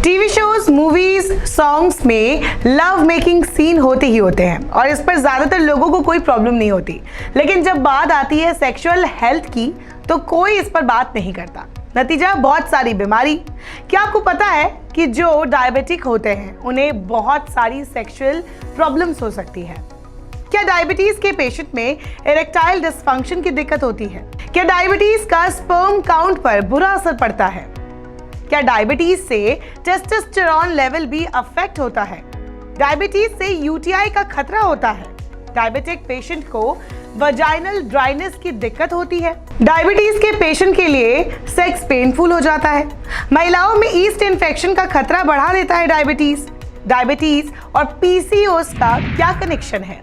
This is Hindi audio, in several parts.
टीवी शोज, मूवीज, सॉन्ग्स में लव मेकिंग सीन होते ही होते हैं और इस पर ज्यादातर लोगों को कोई प्रॉब्लम नहीं होती। लेकिन जब बात आती है सेक्सुअल हेल्थ की तो कोई इस पर बात नहीं करता। नतीजा बहुत सारी बीमारी। क्या आपको पता है कि जो डायबिटिक होते हैं उन्हें बहुत सारी सेक्सुअल प्रॉब्लम्स हो सकती है? क्या डायबिटीज के पेशेंट में इरेक्टाइल डिसफंक्शन की दिक्कत होती है? क्या डायबिटीज का स्पर्म काउंट पर बुरा असर पड़ता है? क्या डायबिटीज से टेस्टोस्टेरोन लेवल भी अफेक्ट होता है? डायबिटीज से यूटीआई का खतरा होता है? डायबिटिक पेशेंट को वजाइनल ड्राइनेस की दिक्कत होती है? डायबिटीज के पेशेंट के लिए सेक्स पेनफुल हो जाता है? महिलाओं में ईस्ट इन्फेक्शन का खतरा बढ़ा देता है डायबिटीज और पीसीओएस का क्या कनेक्शन है?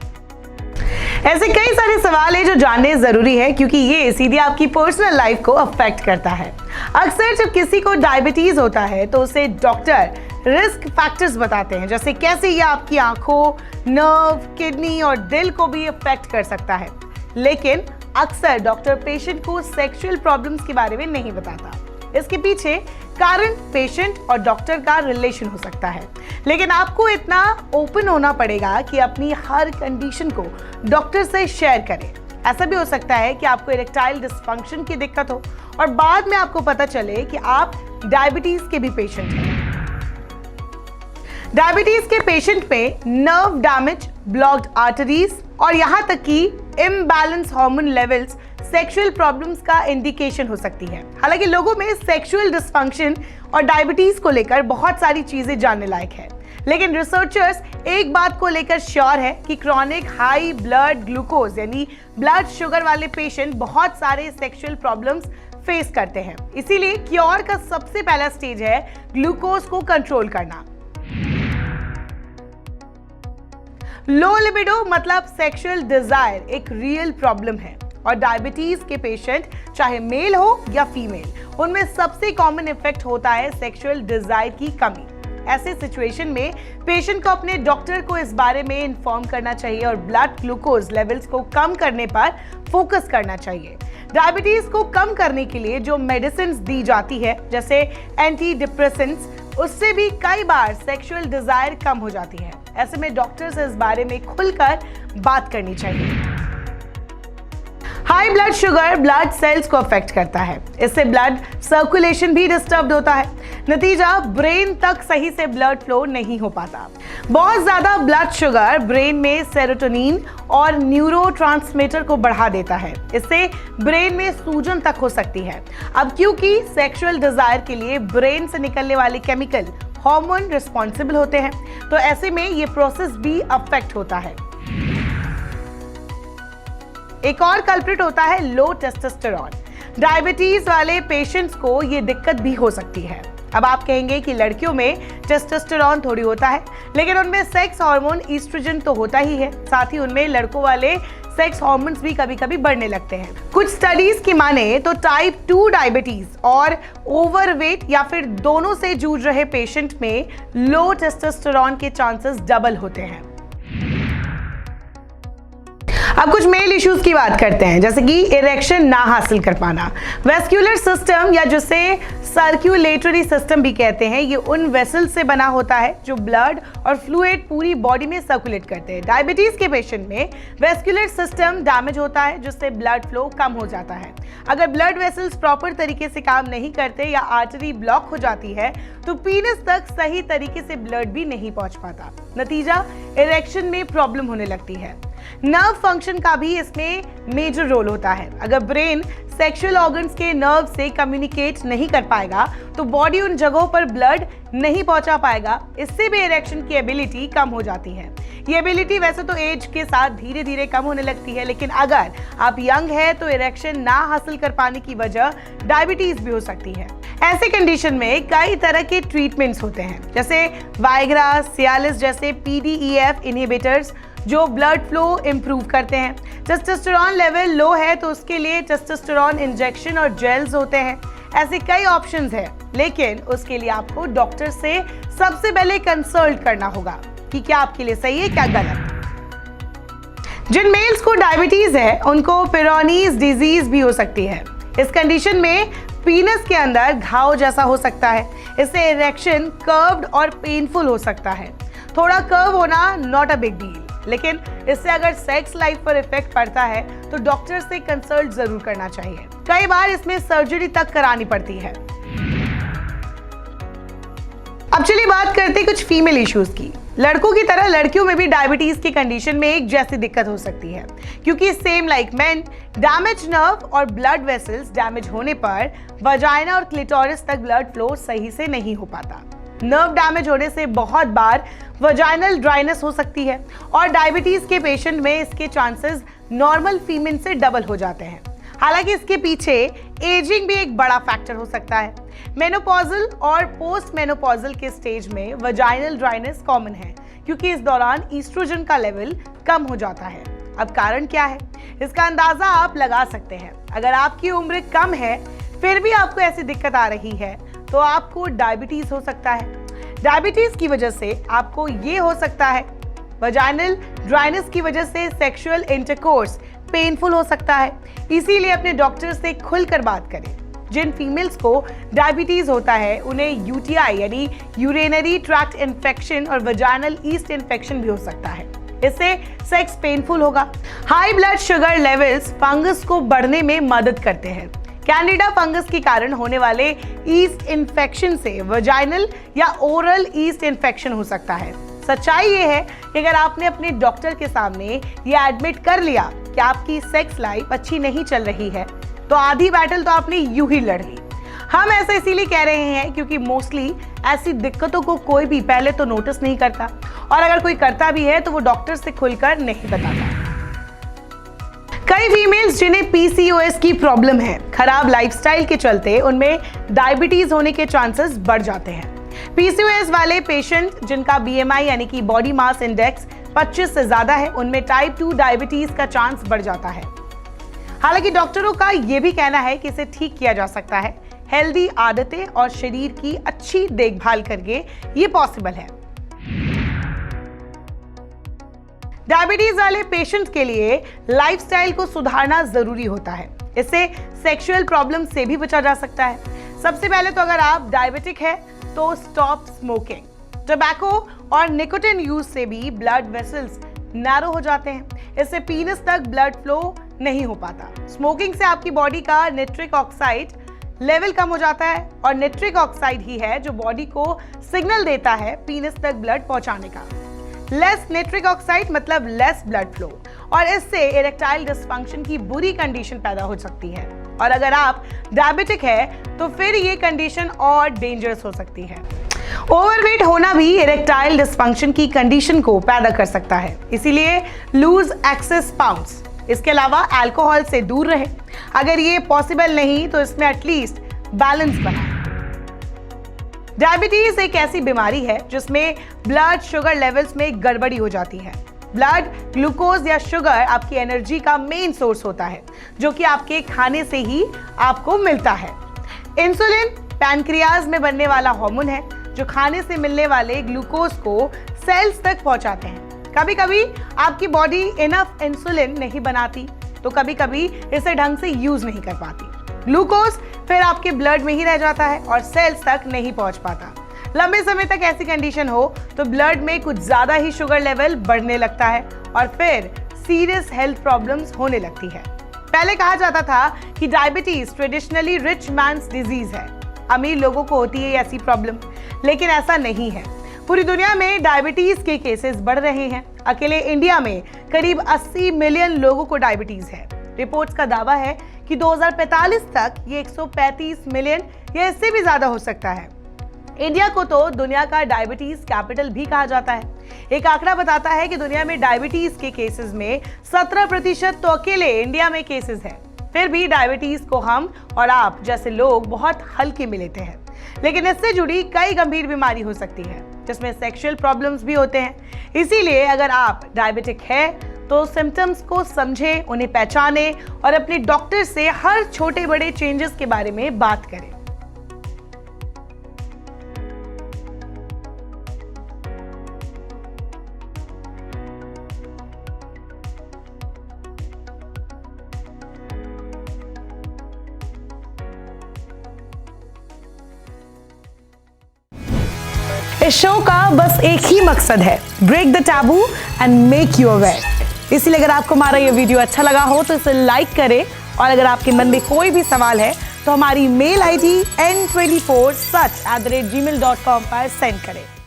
ऐसे कई सारे सवाल हैं जो जानने जरूरी है, क्योंकि ये सीधे आपकी पर्सनल लाइफ को अफेक्ट करता है। अक्सर जब किसी को डायबिटीज होता है तो उसे डॉक्टर रिस्क फैक्टर्स बताते हैं, जैसे कैसे ये आपकी आंखों, नर्व, किडनी और दिल को भी अफेक्ट कर सकता है। लेकिन अक्सर डॉक्टर पेशेंट को सेक्सुअल प्रॉब्लम्स के बारे में नहीं बताता। इसके पीछे कारण पेशेंट और डॉक्टर का रिलेशन हो सकता है, लेकिन आपको इतना ओपन होना पड़ेगा कि अपनी हर कंडीशन को डॉक्टर से शेयर करें। ऐसा भी हो सकता है कि आपको इरेक्टाइल डिसफंक्शन की दिक्कत हो और बाद में आपको पता चले कि आप डायबिटीज के भी पेशेंट हैं। डायबिटीज के पेशेंट में नर्व डैमेज, ब्लॉक्ड आर्टरीज और यहां तक कि imbalance hormone levels sexual problems का इंडिकेशन हो सकती है। हालांकि लोगों में सेक्सुअल डिसफंक्शन और डायबिटीज को लेकर बहुत सारी चीजें जानने लायक है, लेकिन रिसर्चर्स एक बात को लेकर श्योर है कि क्रॉनिक हाई ब्लड ग्लूकोज यानी ब्लड शुगर वाले पेशेंट बहुत सारे सेक्सुअल प्रॉब्लम्स फेस करते हैं। इसीलिए क्योर का सबसे पहला स्टेज है ग्लूकोज को कंट्रोल करना। लो लिबिडो मतलब सेक्सुअल डिजायर एक रियल प्रॉब्लम है और डायबिटीज के पेशेंट चाहे मेल हो या फीमेल, उनमें सबसे कॉमन इफेक्ट होता है सेक्सुअल डिजायर की कमी। ऐसे सिचुएशन में पेशेंट को अपने डॉक्टर को इस बारे में इन्फॉर्म करना चाहिए और ब्लड ग्लूकोज लेवल्स को कम करने पर फोकस करना चाहिए। डायबिटीज को कम करने के लिए जो मेडिसिन दी जाती है, जैसे एंटी डिप्रेसेंट्स, उससे भी कई बार सेक्सुअल डिजायर कम हो जाती है। ऐसे में डॉक्टर से इस बारे में खुलकर बात करनी चाहिए। High blood sugar blood cells को अफेक्ट करता है, इससे ब्लड सर्कुलेशन भी डिस्टर्ब होता है। नतीजा ब्रेन तक सही से ब्लड फ्लो नहीं हो पाता। बहुत ज्यादा ब्लड शुगर ब्रेन में सेरोटोनिन और न्यूरोट्रांसमीटर को बढ़ा देता है, इससे ब्रेन में सूजन तक हो सकती है। अब क्योंकि सेक्सुअल डिजायर के लिए ब्रेन से निकलने वाले केमिकल हार्मोन रिस्पॉन्सिबल होते हैं, तो ऐसे में ये प्रोसेस भी अफेक्ट होता है। एक और कल्प्रिट होता है लो टेस्टोस्टेरोन। डायबिटीज वाले पेशेंट्स को ये दिक्कत भी हो सकती है। अब आप कहेंगे कि लड़कियों में टेस्टोस्टेरोन थोड़ी होता है, लेकिन उनमें सेक्स हार्मोन ईस्ट्रोजन तो होता ही है, साथ ही उनमें लड़कों वाले सेक्स हार्मोन्स भी कभी कभी बढ़ने लगते हैं। कुछ स्टडीज की माने तो टाइप 2 डायबिटीज और ओवरवेट या फिर दोनों से जूझ रहे पेशेंट में लो टेस्टोस्टेरोन के चांसेस डबल होते हैं। अब कुछ मेल इश्यूज की बात करते हैं, जैसे कि इरेक्शन ना हासिल कर पाना। वेस्क्यूलर सिस्टम या जिसे सर्कुलेटरी सिस्टम भी कहते हैं, ये उन वेसल से बना होता है जो ब्लड और फ्लूइड पूरी बॉडी में सर्कुलेट करते हैं। डायबिटीज के पेशेंट में वेस्क्यूलर सिस्टम डैमेज होता है, जिससे ब्लड फ्लो कम हो जाता है। अगर ब्लड वेसल्स प्रॉपर तरीके से काम नहीं करते या आर्टरी ब्लॉक हो जाती है तो पीनस तक सही तरीके से ब्लड भी नहीं पहुंच पाता। नतीजा इरेक्शन में प्रॉब्लम होने लगती है। नर्व फंक्शन का भी इसमें मेजर रोल होता है। अगर ब्रेन सेक्सुअल ऑर्गन्स के नर्व से कम्युनिकेट नहीं कर पाएगा तो बॉडी उन जगहों पर ब्लड नहीं पहुंचा पाएगा, इससे भी इरेक्शन की एबिलिटी कम हो जाती है। ये एबिलिटी वैसे तो एज के साथ धीरे धीरे कम होने लगती है, लेकिन अगर आप यंग है तो इरेक्शन ना हासिल कर पाने की वजह डायबिटीज भी हो सकती है। ऐसे कंडीशन में कई तरह के ट्रीटमेंट्स होते हैं, जैसे वाइग्रा, सियालिस जैसे PDEF इनहिबिटर्स जो ब्लड फ्लो इंप्रूव करते हैं। टेस्टोस्टेरोन लेवल लो है तो उसके लिए टेस्टोस्टेरोन इंजेक्शन और जेल्स होते हैं। ऐसे कई ऑप्शंस हैं, लेकिन उसके लिए आपको डॉक्टर से सबसे पहले कंसल्ट करना होगा कि क्या आपके लिए सही है क्या गलत। जिन मेल्स को डायबिटीज है उनको पेरोनीज डिजीज भी हो सकती है। इस कंडीशन में पीनस के अंदर घाव जैसा हो सकता है। इससे इरेक्शन कर्व्ड और पेनफुल हो सकता है। थोड़ा कर्व होना नॉट अ बिग डील, लेकिन इससे अगर सेक्स लाइफ पर इफेक्ट पड़ता है तो डॉक्टर से कंसल्ट जरूर करना चाहिए। कई बार इसमें सर्जरी तक करानी पड़ती है। अब चलिए बात करते हैं कुछ फीमेल इश्यूज की। लड़कों की तरह लड़कियों में भी डायबिटीज की कंडीशन में एक जैसी दिक्कत हो सकती है, क्योंकि same like main, damage nerve और ब्लड वेसल्स डैमेज होने पर वजाइना और क्लिटोरिस तक ब्लड फ्लो सही से नहीं हो पाता। नर्व डैमेज होने से बहुत बार वजाइनल ड्राइनेस हो सकती है और डायबिटीज के पेशेंट में इसके चांसेस नॉर्मल फीमेल से डबल हो जाते हैं। हालांकि इसके पीछे एजिंग भी एक बड़ा फैक्टर हो सकता है। मेनोपॉजल और पोस्ट मेनोपॉजल के स्टेज में वजाइनल ड्राइनेस कॉमन है, क्योंकि इस दौरान ईस्ट्रोजन का लेवल कम हो जाता है। अब कारण क्या है, इसका अंदाजा आप लगा सकते हैं। अगर आपकी उम्र कम है फिर भी आपको ऐसी दिक्कत आ रही है तो आपको डायबिटीज हो सकता है। डायबिटीज की वजह से आपको ये हो सकता है। वजाइनल ड्राइनेस की वजह से सेक्सुअल इंटरकोर्स पेनफुल हो सकता है। इसीलिए अपने डॉक्टर से खुलकर बात करें। जिन फीमेल्स को डायबिटीज होता है उन्हें यूटीआई यानी यूरिनरी ट्रैक्ट इन्फेक्शन और वजाइनल ईस्ट इन्फेक्शन भी हो सकता है। इससे सेक्स पेनफुल होगा। High blood sugar levels fungus को बढ़ने में मदद करते हैं। कैंडिडा फंगस के कारण होने वाले ईस्ट इन्फेक्शन से वजाइनल या ओरल ईस्ट इन्फेक्शन हो सकता है। सच्चाई ये है कि अगर आपने अपने डॉक्टर के सामने ये एडमिट कर लिया कि आपकी सेक्स लाइफ अच्छी नहीं चल रही है तो आधी बैटल तो आपने यूं ही लड़ ली। हम ऐसा इसीलिए कह रहे हैं क्योंकि मोस्टली ऐसी दिक्कतों को कोई भी पहले तो नोटिस नहीं करता, और अगर कोई करता भी है तो वो डॉक्टर से खुलकर नहीं बताता। कई फीमेल्स जिन्हें पीसीओएस की प्रॉब्लम है, खराब लाइफस्टाइल के चलते उनमें डायबिटीज होने के चांसेस बढ़ जाते हैं। पीसीओएस वाले पेशेंट जिनका बीएमआई यानी कि बॉडी मास इंडेक्स 25 से ज्यादा है, उनमें टाइप 2 डायबिटीज का चांस बढ़ जाता है। हालांकि डॉक्टरों का यह भी कहना है कि इसे ठीक किया जा सकता है। हेल्दी आदतें और शरीर की अच्छी देखभाल करके ये पॉसिबल है। डायबिटीज वाले पेशेंट के लिए लाइफस्टाइल को सुधारना जरूरी होता है। इससे सेक्सुअल प्रॉब्लम से भी बचा जा सकता है। सबसे पहले तो अगर आप डायबिटिक है तो स्टॉप स्मोकिंग। टोबैको और निकोटिन यूज से भी ब्लड वेसल्स नैरो हो जाते हैं। इससे पीनस तक ब्लड फ्लो नहीं हो पाता। स्मोकिंग से आपकी बॉडी का नाइट्रिक ऑक्साइड लेवल कम हो जाता है, और नाइट्रिक ऑक्साइड ही है जो बॉडी को सिग्नल देता है पीनस तक ब्लड पहुंचाने का। लेस नाइट्रिक ऑक्साइड मतलब लेस ब्लड फ्लो, और इससे इरेक्टाइल डिसफंक्शन की बुरी कंडीशन पैदा हो सकती है। और अगर आप डायबिटिक है तो फिर ये कंडीशन और डेंजरस हो सकती है। ओवरवेट होना भी इरेक्टाइल डिसफंक्शन की कंडीशन को पैदा कर सकता है, इसीलिए लूज एक्सेस पाउंड्स। इसके अलावा अल्कोहल से दूर रहे। अगर ये पॉसिबल नहीं तो इसमें एटलीस्ट बैलेंस बनाएं। डायबिटीज एक ऐसी बीमारी है जिसमें ब्लड शुगर लेवल्स में गड़बड़ी हो जाती है। ब्लड ग्लूकोज या शुगर आपकी एनर्जी का मेन सोर्स होता है, जो कि आपके खाने से ही आपको मिलता है। इंसुलिन पैनक्रियाज में बनने वाला हार्मोन है जो खाने से मिलने वाले ग्लूकोज को सेल्स तक पहुंचाते हैं। कभी कभी आपकी बॉडी इनफ इंसुलिन नहीं बनाती तो कभी कभी इसे ढंग से यूज नहीं कर पाती। ग्लूकोज फिर आपके ब्लड में ही रह जाता है और सेल्स तक नहीं पहुंच पाता। लंबे समय तक ऐसी कंडीशन हो तो ब्लड में कुछ ज्यादा ही शुगर लेवल बढ़ने लगता है और फिर सीरियस हेल्थ प्रॉब्लम्स होने लगती है। पहले कहा जाता था कि diabetes traditionally rich mains disease है, अमीर लोगों को होती है ऐसी प्रॉब्लम, लेकिन ऐसा नहीं है। पूरी दुनिया में डायबिटीज के केसेस बढ़ रहे हैं। अकेले इंडिया में करीब 80 मिलियन लोगों को डायबिटीज है। रिपोर्ट्स का दावा है कि 2045 तक ये 135 मिलियन या इससे भी ज्यादा हो सकता है। इंडिया को तो दुनिया का डायबिटीज कैपिटल भी कहा जाता है। एक आंकड़ा बताता है कि दुनिया में डायबिटीज के केसेस में 17% तो अकेले इंडिया में केसेस है। फिर भी डायबिटीज को हम और आप जैसे लोग बहुत हल्के में लेते हैं, लेकिन इससे जुड़ी कई गंभीर बीमारी हो सकती है जिसमें सेक्सुअल प्रॉब्लम्स भी होते हैं। इसीलिए अगर आप डायबिटिक है तो सिम्टम्स को समझें, उन्हें पहचानें और अपने डॉक्टर से हर छोटे बड़े चेंजेस के बारे में बात करें। इस शो का बस एक ही मकसद है, break the taboo and make you aware. इसलिए अगर आपको हमारा ये वीडियो अच्छा लगा हो तो इसे लाइक करें, और अगर आपके मन में कोई भी सवाल है तो हमारी मेल ID n24such@gmail.com पर सेंड करें।